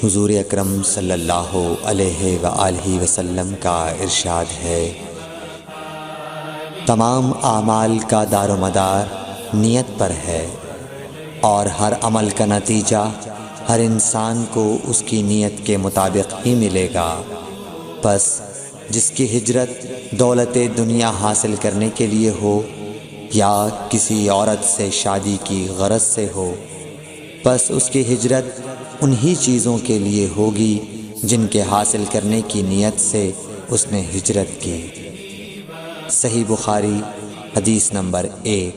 حضور اکرم صلی اللہ علیہ وآلہ وسلم کا ارشاد ہے، تمام اعمال کا دار و مدار نیت پر ہے، اور ہر عمل کا نتیجہ ہر انسان کو اس کی نیت کے مطابق ہی ملے گا۔ پس جس کی ہجرت دولت دنیا حاصل کرنے کے لیے ہو یا کسی عورت سے شادی کی غرض سے ہو، پس اس کی ہجرت انہی چیزوں کے لیے ہوگی جن کے حاصل کرنے کی نیت سے اس نے ہجرت کی۔ صحیح بخاری حدیث نمبر 1۔